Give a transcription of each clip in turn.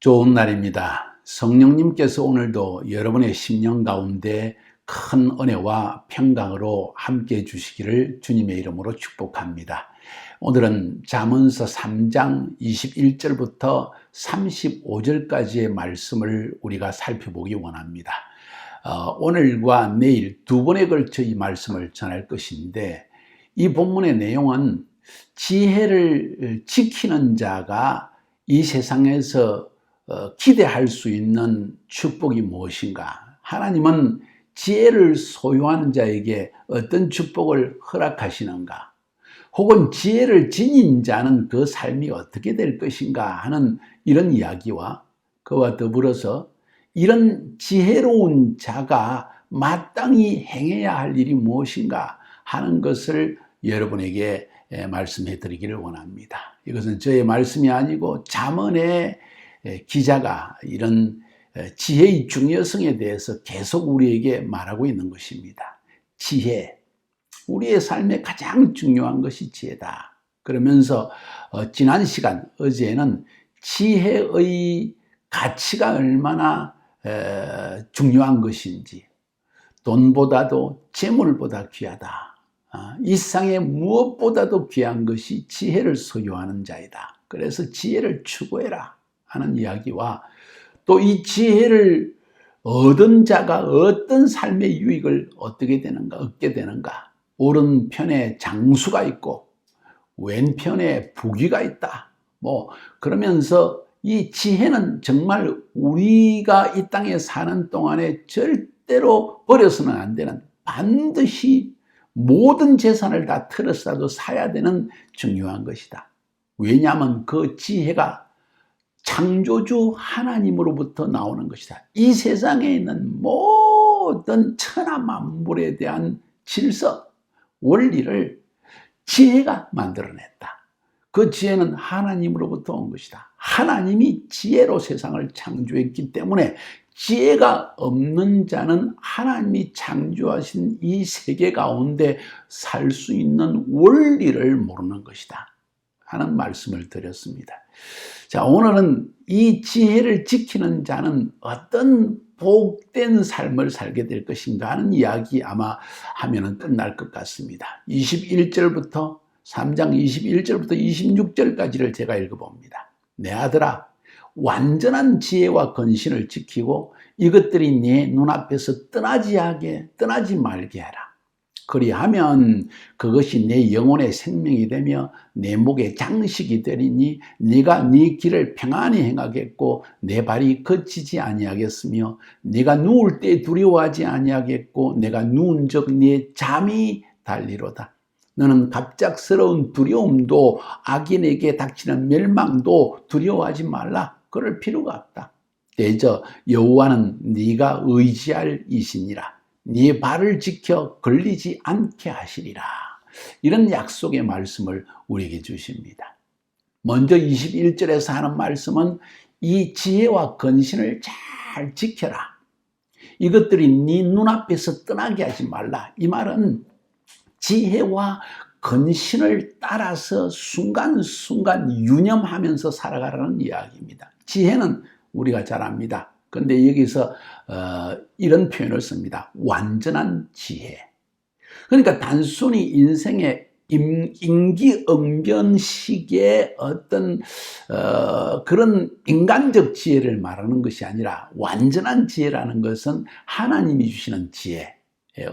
좋은 날입니다. 성령님께서 오늘도 여러분의 심령 가운데 큰 은혜와 평강으로 함께 해주시기를 주님의 이름으로 축복합니다. 오늘은 잠언서 3장 21절부터 35절까지의 말씀을 우리가 살펴보기 원합니다. 오늘과 내일 두 번에 걸쳐 이 말씀을 전할 것인데, 이 본문의 내용은 지혜를 지키는 자가 이 세상에서 기대할 수 있는 축복이 무엇인가? 하나님은 지혜를 소유하는 자에게 어떤 축복을 허락하시는가? 혹은 지혜를 지닌 자는 그 삶이 어떻게 될 것인가 하는 이런 이야기와, 그와 더불어서 이런 지혜로운 자가 마땅히 행해야 할 일이 무엇인가 하는 것을 여러분에게 말씀해 드리기를 원합니다. 이것은 저의 말씀이 아니고 잠언의 기자가 이런 지혜의 중요성에 대해서 계속 우리에게 말하고 있는 것입니다. 지혜, 우리의 삶에 가장 중요한 것이 지혜다. 그러면서 지난 시간, 어제는 지혜의 가치가 얼마나 중요한 것인지, 돈보다도 재물보다 귀하다. 이 세상에 무엇보다도 귀한 것이 지혜를 소유하는 자이다. 그래서 지혜를 추구해라 하는 이야기와, 또 이 지혜를 얻은 자가 어떤 삶의 유익을 얻게 되는가, 얻게 되는가. 오른편에 장수가 있고 왼편에 부귀가 있다. 그러면서 이 지혜는 정말 우리가 이 땅에 사는 동안에 절대로 버려서는 안 되는, 반드시 모든 재산을 다 틀어싸도 사야 되는 중요한 것이다. 왜냐하면 그 지혜가 창조주 하나님으로부터 나오는 것이다. 이 세상에 있는 모든 천하 만물에 대한 질서, 원리를 지혜가 만들어냈다. 그 지혜는 하나님으로부터 온 것이다. 하나님이 지혜로 세상을 창조했기 때문에 지혜가 없는 자는 하나님이 창조하신 이 세계 가운데 살 수 있는 원리를 모르는 것이다 하는 말씀을 드렸습니다. 자, 오늘은 이 지혜를 지키는 자는 어떤 복된 삶을 살게 될 것인가 하는 이야기 아마 하면은 끝날 것 같습니다. 21절부터 3장 21절부터 26절까지를 제가 읽어봅니다. 내 아들아, 완전한 지혜와 근신을 지키고 이것들이 네 눈앞에서 떠나지 말게 하라. 그리하면 그것이 내 영혼의 생명이 되며 내 목의 장식이 되리니 네가 네 길을 평안히 행하겠고 내 발이 거치지 아니하겠으며 네가 누울 때 두려워하지 아니하겠고 내가 누운 적 네 잠이 달리로다. 너는 갑작스러운 두려움도 악인에게 닥치는 멸망도 두려워하지 말라. 그럴 필요가 없다. 대저 여호와는 네가 의지할 이시니라. 네 발을 지켜 걸리지 않게 하시리라. 이런 약속의 말씀을 우리에게 주십니다. 먼저 21절에서 하는 말씀은 이 지혜와 근신을 잘 지켜라. 이것들이 네 눈앞에서 떠나게 하지 말라. 이 말은 지혜와 근신을 따라서 순간순간 유념하면서 살아가라는 이야기입니다. 지혜는 우리가 잘 압니다. 그런데 여기서 이런 표현을 씁니다. 완전한 지혜. 그러니까 단순히 인생의 임기응변식의 어떤 그런 인간적 지혜를 말하는 것이 아니라, 완전한 지혜라는 것은 하나님이 주시는 지혜.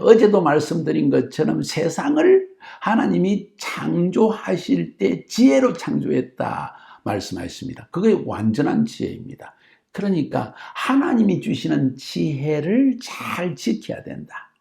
어제도 말씀드린 것처럼 세상을 하나님이 창조하실 때 지혜로 창조했다 말씀하셨습니다. 그게 완전한 지혜입니다. 그러니까 하나님이 주시는 지혜를 잘 지켜야 된다.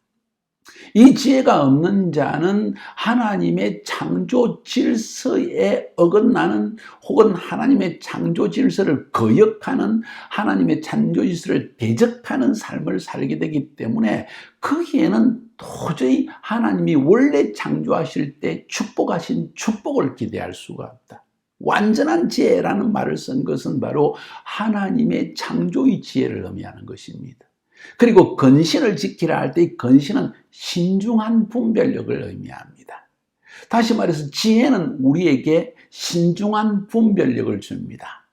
이 지혜가 없는 자는 하나님의 창조 질서에 어긋나는, 혹은 하나님의 창조 질서를 거역하는, 하나님의 창조 질서를 대적하는 삶을 살게 되기 때문에 거기에는 도저히 하나님이 원래 창조하실 때 축복하신 축복을 기대할 수가 없다. 완전한 지혜라는 말을 쓴 것은 바로 하나님의 창조의 지혜를 의미하는 것입니다. 그리고 근신을 지키라 할 때 이 근신은 신중한 분별력을 의미합니다. 다시 말해서 지혜는 우리에게 신중한 분별력을 줍니다.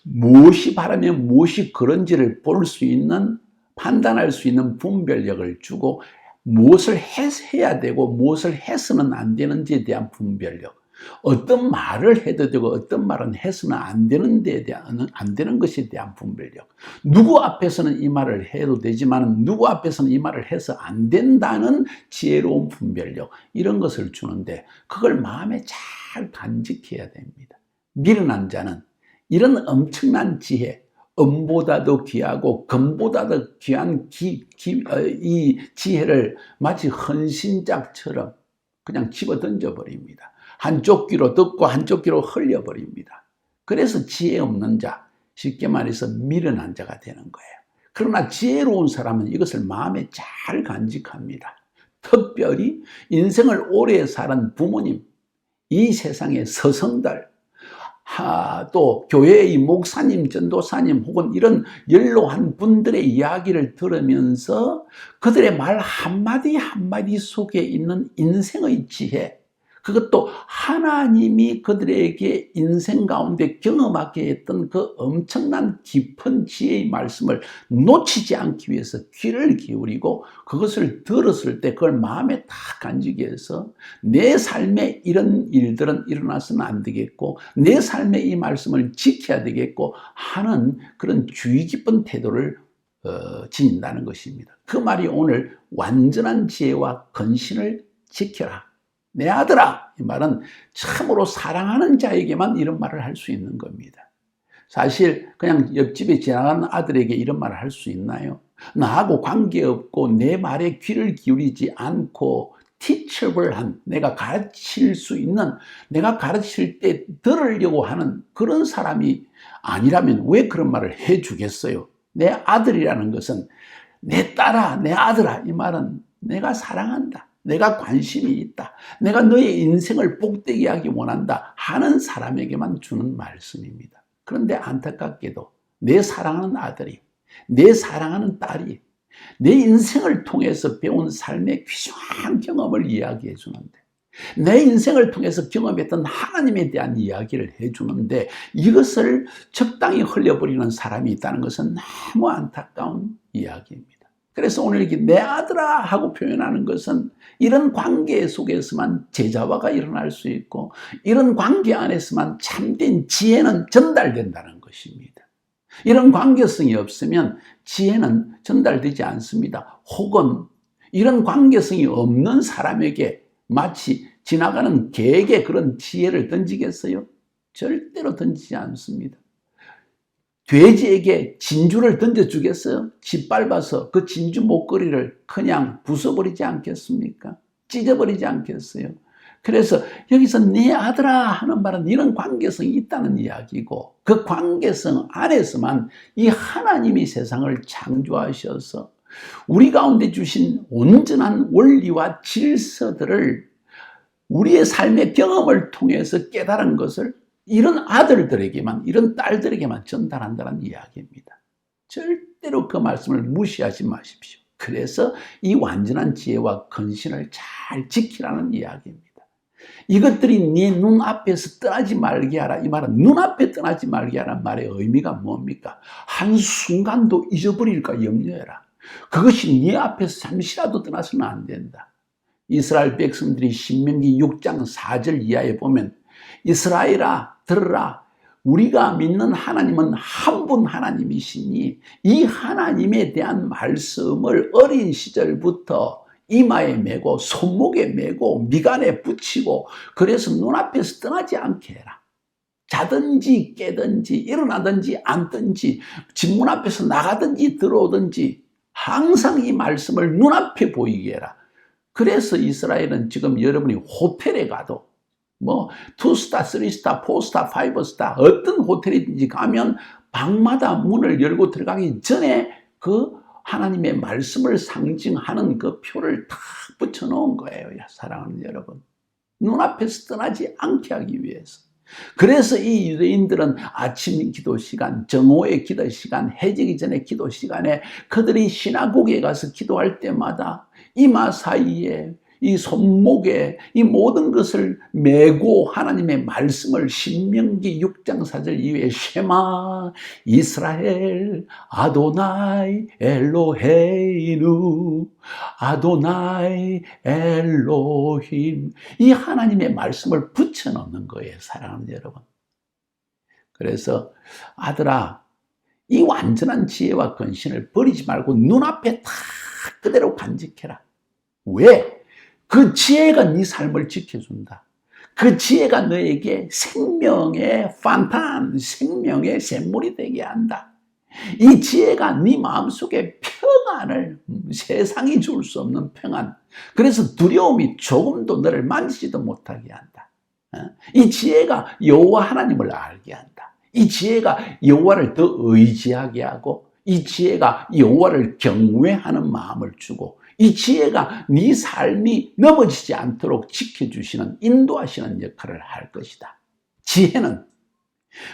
무엇이 바라며 무엇이 그런지를 볼 수 있는, 판단할 수 있는 분별력을 주고, 무엇을 해야 되고 무엇을 해서는 안 되는지에 대한 분별력, 어떤 말을 해도 되고 어떤 말은 해서는 안 되는 데에 대한, 안 되는 것에 대한 분별력, 누구 앞에서는 이 말을 해도 되지만 누구 앞에서는 이 말을 해서 안 된다는 지혜로운 분별력, 이런 것을 주는데 그걸 마음에 잘 간직해야 됩니다. 미련한 자는 이런 엄청난 지혜, 은보다도 귀하고 금보다도 귀한 이 지혜를 마치 헌신짝처럼 그냥 집어 던져버립니다. 한쪽 귀로 듣고 한쪽 귀로 흘려버립니다. 그래서 지혜 없는 자, 쉽게 말해서 미련한 자가 되는 거예요. 그러나 지혜로운 사람은 이것을 마음에 잘 간직합니다. 특별히 인생을 오래 살은 부모님, 이 세상의 스승들, 또 교회의 목사님, 전도사님 혹은 이런 연로한 분들의 이야기를 들으면서 그들의 말 한마디 한마디 속에 있는 인생의 지혜, 그것도 하나님이 그들에게 인생 가운데 경험하게 했던 그 엄청난 깊은 지혜의 말씀을 놓치지 않기 위해서 귀를 기울이고 그것을 들었을 때 그걸 마음에 다 간직해서 내 삶에 이런 일들은 일어나서는 안 되겠고 내 삶에 이 말씀을 지켜야 되겠고 하는 그런 주의 깊은 태도를 지닌다는 것입니다. 그 말이 오늘 완전한 지혜와 근신을 지켜라. 내 아들아, 이 말은 참으로 사랑하는 자에게만 이런 말을 할 수 있는 겁니다. 사실 그냥 옆집에 지나가는 아들에게 이런 말을 할 수 있나요? 나하고 관계없고 내 말에 귀를 기울이지 않고 teachable한, 내가 가르칠 수 있는, 내가 가르칠 때 들으려고 하는 그런 사람이 아니라면 왜 그런 말을 해주겠어요? 내 아들이라는 것은 내 딸아, 내 아들아, 이 말은 내가 사랑한다, 내가 관심이 있다, 내가 너의 인생을 복되게 하기 원한다 하는 사람에게만 주는 말씀입니다. 그런데 안타깝게도 내 사랑하는 아들이, 내 사랑하는 딸이 내 인생을 통해서 배운 삶의 귀중한 경험을 이야기해 주는데, 내 인생을 통해서 경험했던 하나님에 대한 이야기를 해주는데 이것을 적당히 흘려버리는 사람이 있다는 것은 너무 안타까운 이야기입니다. 그래서 오늘 이렇게 내 아들아 하고 표현하는 것은 이런 관계 속에서만 제자화가 일어날 수 있고 이런 관계 안에서만 참된 지혜는 전달된다는 것입니다. 이런 관계성이 없으면 지혜는 전달되지 않습니다. 혹은 이런 관계성이 없는 사람에게 마치 지나가는 개에게 그런 지혜를 던지겠어요? 절대로 던지지 않습니다. 돼지에게 진주를 던져주겠어요? 짓밟아서 그 진주 목걸이를 그냥 부숴버리지 않겠습니까? 찢어버리지 않겠어요? 그래서 여기서 내 아들아 하는 말은 이런 관계성이 있다는 이야기고 그 관계성 안에서만 이 하나님이 세상을 창조하셔서 우리 가운데 주신 온전한 원리와 질서들을 우리의 삶의 경험을 통해서 깨달은 것을 이런 아들들에게만, 이런 딸들에게만 전달한다는 이야기입니다. 절대로 그 말씀을 무시하지 마십시오. 그래서 이 완전한 지혜와 근신을 잘 지키라는 이야기입니다. 이것들이 네 눈앞에서 떠나지 말게 하라. 이 말은 눈앞에 떠나지 말게 하라는 말의 의미가 뭡니까? 한순간도 잊어버릴까 염려해라. 그것이 네 앞에서 잠시라도 떠나서는 안 된다. 이스라엘 백성들이 신명기 6장 4절 이하에 보면 이스라엘아 들으라, 우리가 믿는 하나님은 한 분 하나님이시니 이 하나님에 대한 말씀을 어린 시절부터 이마에 메고 손목에 메고 미간에 붙이고 그래서 눈앞에서 떠나지 않게 해라. 자든지 깨든지 일어나든지 앉든지 집 문 앞에서 나가든지 들어오든지 항상 이 말씀을 눈앞에 보이게 해라. 그래서 이스라엘은 지금 여러분이 호텔에 가도 뭐 2스타, 3스타, 4스타, 5스타 어떤 호텔이든지 가면 방마다 문을 열고 들어가기 전에 그 하나님의 말씀을 상징하는 그 표를 탁 붙여놓은 거예요. 사랑하는 여러분, 눈앞에서 떠나지 않게 하기 위해서. 그래서 이 유대인들은 아침 기도 시간, 정오의 기도 시간, 해지기 전에 기도 시간에 그들이 시나고기에 가서 기도할 때마다 이마 사이에 이 손목에 이 모든 것을 메고 하나님의 말씀을 신명기 6장 4절 이후에 쉐마 이스라엘 아도나이 엘로헤이누 아도나이 엘로힘, 이 하나님의 말씀을 붙여넣는 거예요, 사랑하는 여러분. 그래서 아들아, 이 완전한 지혜와 근신을 버리지 말고 눈앞에 다 그대로 간직해라. 왜? 그 지혜가 네 삶을 지켜준다. 그 지혜가 너에게 생명의 판탄, 생명의 샘물이 되게 한다. 이 지혜가 네 마음속에 평안을, 세상이 줄 수 없는 평안, 그래서 두려움이 조금도 너를 만지지도 못하게 한다. 이 지혜가 여호와 하나님을 알게 한다. 이 지혜가 여호와를 더 의지하게 하고, 이 지혜가 여호와를 경외하는 마음을 주고, 이 지혜가 네 삶이 넘어지지 않도록 지켜주시는, 인도하시는 역할을 할 것이다. 지혜는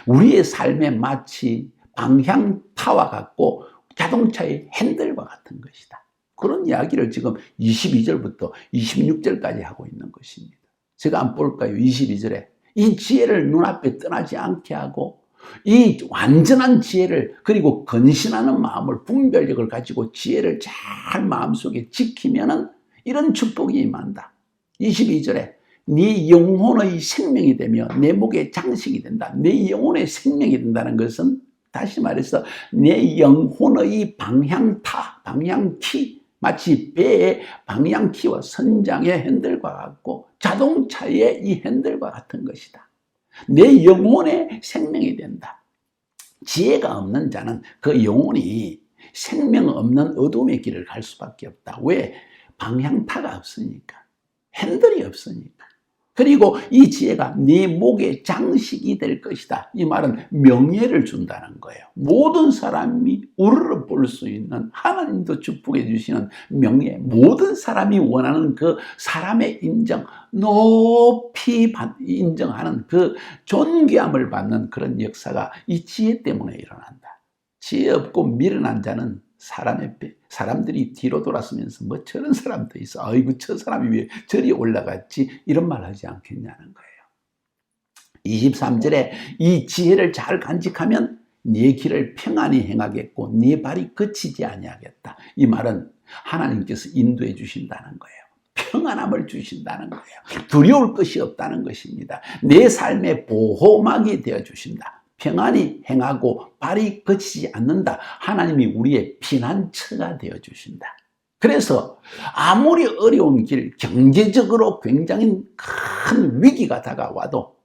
우리의 삶에 마치 방향타와 같고 자동차의 핸들과 같은 것이다. 그런 이야기를 지금 22절부터 26절까지 하고 있는 것입니다. 제가 한번 볼까요? 22절에 이 지혜를 눈앞에 떠나지 않게 하고, 이 완전한 지혜를, 그리고 근신하는 마음을, 분별력을 가지고 지혜를 잘 마음속에 지키면은 이런 축복이 임한다. 22절에 네 영혼의 생명이 되며 내 목의 장식이 된다. 내 영혼의 생명이 된다는 것은, 다시 말해서 내 영혼의 방향타, 방향키, 마치 배의 방향키와 선장의 핸들과 같고 자동차의 이 핸들과 같은 것이다. 내 영혼의 생명이 된다. 지혜가 없는 자는 그 영혼이 생명 없는 어둠의 길을 갈 수밖에 없다. 왜? 방향타가 없으니까, 핸들이 없으니까. 그리고 이 지혜가 네 목의 장식이 될 것이다. 이 말은 명예를 준다는 거예요. 모든 사람이 우르르 볼 수 있는, 하나님도 축복해 주시는 명예, 모든 사람이 원하는 그 사람의 인정, 높이 인정하는 그 존귀함을 받는 그런 역사가 이 지혜 때문에 일어난다. 지혜 없고 미련한 자는 사람들이 뒤로 돌아서면서 뭐 저런 사람도 있어, 아이고 저 사람이 왜 저리 올라갔지, 이런 말 하지 않겠냐는 거예요. 23절에 이 지혜를 잘 간직하면 네 길을 평안히 행하겠고 네 발이 그치지 아니하겠다. 이 말은 하나님께서 인도해 주신다는 거예요. 평안함을 주신다는 거예요. 두려울 것이 없다는 것입니다. 내 삶의 보호막이 되어 주신다. 평안히 행하고 발이 그치지 않는다. 하나님이 우리의 피난처가 되어 주신다. 그래서 아무리 어려운 길, 경제적으로 굉장히 큰 위기가 다가와도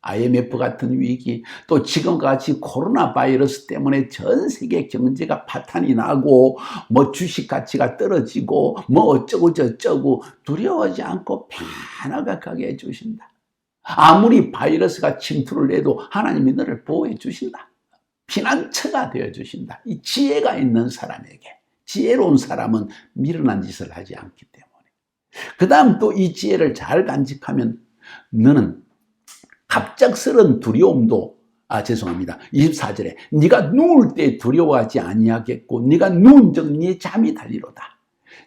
IMF 같은 위기, 또 지금같이 코로나 바이러스 때문에 전 세계 경제가 파탄이 나고 뭐 주식 가치가 떨어지고 뭐 어쩌고 저쩌고 두려워하지 않고 편하게 가게 해주신다. 아무리 바이러스가 침투를 해도 하나님이 너를 보호해 주신다. 피난처가 되어 주신다. 이 지혜가 있는 사람에게, 지혜로운 사람은 미련한 짓을 하지 않기 때문에. 그 다음 또 이 지혜를 잘 간직하면 너는 갑작스런 두려움도, 24절에 네가 누울 때 두려워하지 아니하겠고 네가 누운 적 네 잠이 달리로다.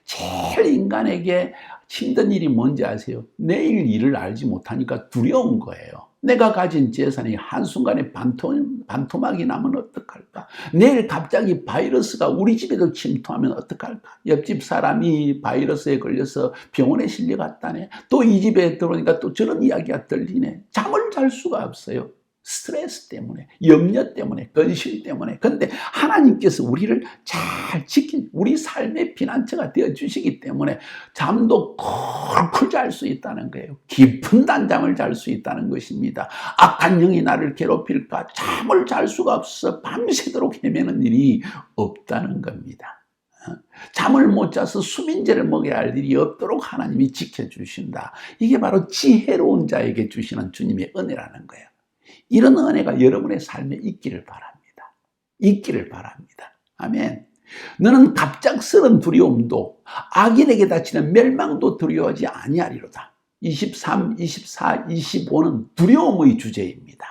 제일 인간에게 힘든 일이 뭔지 아세요? 내일 일을 알지 못하니까 두려운 거예요. 내가 가진 재산이 한순간에 반토막이 나면 어떡할까? 내일 갑자기 바이러스가 우리 집에도 침투하면 어떡할까? 옆집 사람이 바이러스에 걸려서 병원에 실려갔다네. 또 이 집에 들어오니까 또 저런 이야기가 들리네. 잠을 잘 수가 없어요. 스트레스 때문에, 염려 때문에, 근심 때문에. 근데 하나님께서 우리를 잘 우리 삶의 피난처가 되어 주시기 때문에 잠도 쿨쿨 잘 수 있다는 거예요. 깊은 단잠을 잘 수 있다는 것입니다. 악한 영이 나를 괴롭힐까? 잠을 잘 수가 없어 밤새도록 헤매는 일이 없다는 겁니다. 잠을 못 자서 수민제를 먹여야 할 일이 없도록 하나님이 지켜주신다. 이게 바로 지혜로운 자에게 주시는 주님의 은혜라는 거예요. 이런 은혜가 여러분의 삶에 있기를 바랍니다. 있기를 바랍니다. 아멘. 너는 갑작스런 두려움도 악인에게 닥치는 멸망도 두려워하지 아니하리로다. 23, 24, 25는 두려움의 주제입니다.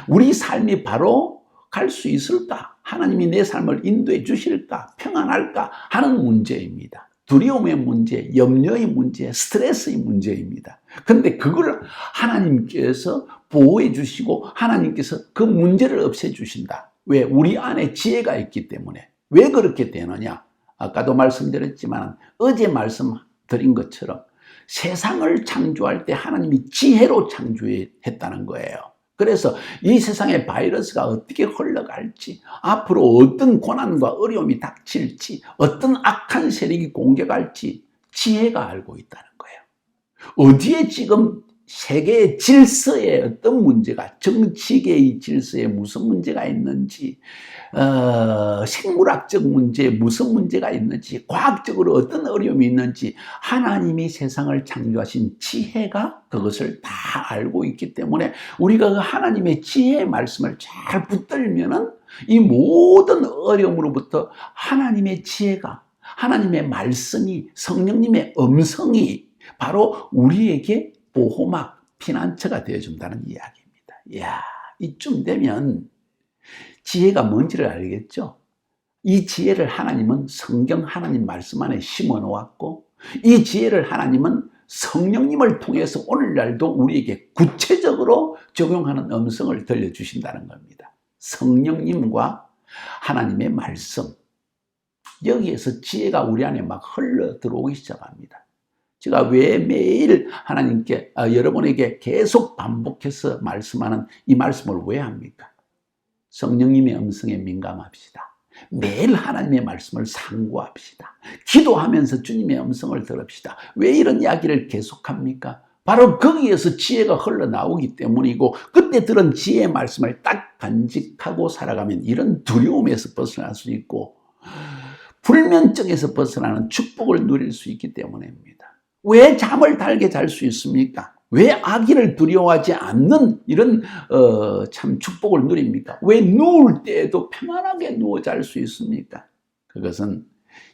우리 삶이 바로 갈 수 있을까? 하나님이 내 삶을 인도해 주실까? 평안할까? 하는 문제입니다. 두려움의 문제, 염려의 문제, 스트레스의 문제입니다. 근데 그걸 하나님께서 보호해 주시고 하나님께서 그 문제를 없애 주신다. 왜? 우리 안에 지혜가 있기 때문에. 왜 그렇게 되느냐? 아까도 말씀드렸지만 어제 말씀드린 것처럼 세상을 창조할 때 하나님이 지혜로 창조했다는 거예요. 그래서 이 세상에 바이러스가 어떻게 흘러갈지, 앞으로 어떤 고난과 어려움이 닥칠지, 어떤 악한 세력이 공격할지 지혜가 알고 있다는 거예요. 어디에 지금 세계의 질서에 어떤 문제가, 정치계의 질서에 무슨 문제가 있는지, 생물학적 문제에 무슨 문제가 있는지, 과학적으로 어떤 어려움이 있는지 하나님이 세상을 창조하신 지혜가 그것을 다 알고 있기 때문에 우리가 그 하나님의 지혜의 말씀을 잘 붙들면은 이 모든 어려움으로부터 하나님의 지혜가, 하나님의 말씀이, 성령님의 음성이 바로 우리에게 보호막, 피난처가 되어준다는 이야기입니다. 이야, 이쯤 되면 지혜가 뭔지를 알겠죠? 이 지혜를 하나님은 성경 하나님 말씀 안에 심어 놓았고, 이 지혜를 하나님은 성령님을 통해서 오늘날도 우리에게 구체적으로 적용하는 음성을 들려주신다는 겁니다. 성령님과 하나님의 말씀, 여기에서 지혜가 우리 안에 막 흘러 들어오기 시작합니다. 제가 왜 매일 하나님께, 여러분에게 계속 반복해서 말씀하는 이 말씀을 왜 합니까? 성령님의 음성에 민감합시다. 매일 하나님의 말씀을 상고합시다. 기도하면서 주님의 음성을 들읍시다. 왜 이런 이야기를 계속합니까? 바로 거기에서 지혜가 흘러나오기 때문이고, 그때 들은 지혜의 말씀을 딱 간직하고 살아가면 이런 두려움에서 벗어날 수 있고 불면증에서 벗어나는 축복을 누릴 수 있기 때문입니다. 왜 잠을 달게 잘 수 있습니까? 왜 아기를 두려워하지 않는 이런 참 축복을 누립니까? 왜 누울 때에도 평안하게 누워 잘 수 있습니까? 그것은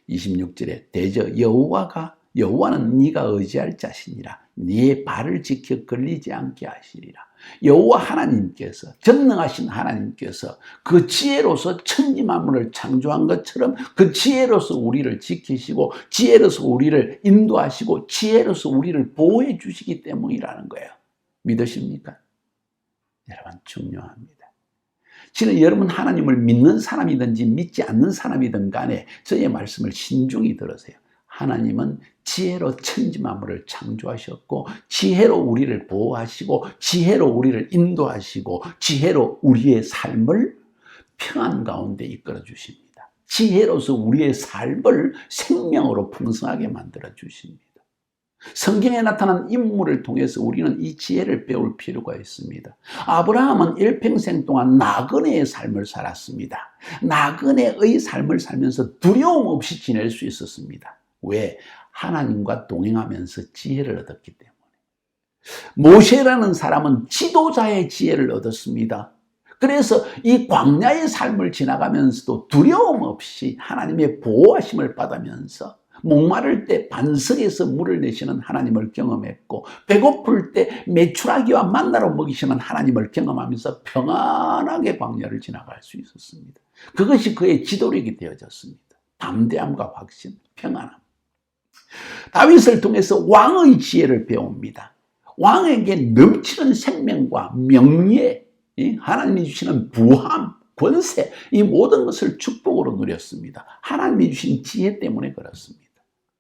26절에 대저 여호와는 네가 의지할 자신이라 네 발을 지켜 걸리지 않게 하시리라. 여호와 하나님께서, 전능하신 하나님께서 그 지혜로서 천지만물을 창조한 것처럼 그 지혜로서 우리를 지키시고 지혜로서 우리를 인도하시고 지혜로서 우리를 보호해 주시기 때문이라는 거예요. 믿으십니까? 여러분, 중요합니다. 지금 여러분 하나님을 믿는 사람이든지 믿지 않는 사람이든 간에 저의 말씀을 신중히 들으세요. 하나님은 지혜로 천지만물을 창조하셨고 지혜로 우리를 보호하시고 지혜로 우리를 인도하시고 지혜로 우리의 삶을 평안 가운데 이끌어 주십니다. 지혜로서 우리의 삶을 생명으로 풍성하게 만들어 주십니다. 성경에 나타난 인물을 통해서 우리는 이 지혜를 배울 필요가 있습니다. 아브라함은 일평생 동안 나그네의 삶을 살았습니다. 나그네의 삶을 살면서 두려움 없이 지낼 수 있었습니다. 왜? 하나님과 동행하면서 지혜를 얻었기 때문에. 모세라는 사람은 지도자의 지혜를 얻었습니다. 그래서 이 광야의 삶을 지나가면서도 두려움 없이 하나님의 보호하심을 받으면서 목마를 때 반석에서 물을 내시는 하나님을 경험했고, 배고플 때 메추라기와 만나로 먹이시는 하나님을 경험하면서 평안하게 광야를 지나갈 수 있었습니다. 그것이 그의 지도력이 되어졌습니다. 담대함과 확신, 평안함. 다윗을 통해서 왕의 지혜를 배웁니다. 왕에게 넘치는 생명과 명예, 하나님이 주시는 부함, 권세, 이 모든 것을 축복으로 누렸습니다. 하나님이 주신 지혜 때문에 그렇습니다.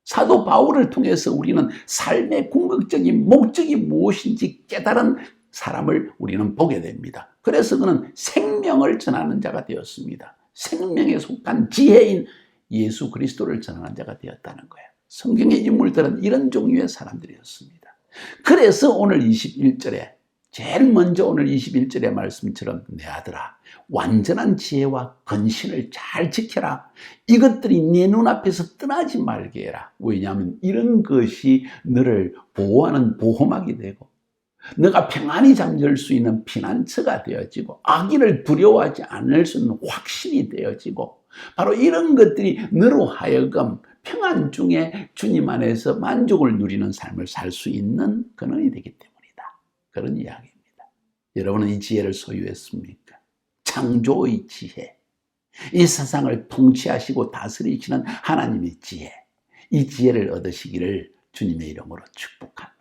사도 바울을 통해서 우리는 삶의 궁극적인 목적이 무엇인지 깨달은 사람을 우리는 보게 됩니다. 그래서 그는 생명을 전하는 자가 되었습니다. 생명에 속한 지혜인 예수 그리스도를 전하는 자가 되었다는 거예요. 성경의 인물들은 이런 종류의 사람들이었습니다. 그래서 오늘 21절에 제일 먼저 오늘 21절의 말씀처럼 내 아들아 완전한 지혜와 근신을 잘 지켜라. 이것들이 네 눈앞에서 떠나지 말게 해라. 왜냐하면 이런 것이 너를 보호하는 보호막이 되고 너가 평안히 잠들 수 있는 피난처가 되어지고 아기를 두려워하지 않을 수 있는 확신이 되어지고 바로 이런 것들이 너로 하여금 평안 중에 주님 안에서 만족을 누리는 삶을 살 수 있는 근원이 되기 때문이다. 그런 이야기입니다. 여러분은 이 지혜를 소유했습니까? 창조의 지혜, 이 세상을 통치하시고 다스리시는 하나님의 지혜, 이 지혜를 얻으시기를 주님의 이름으로 축복합니다.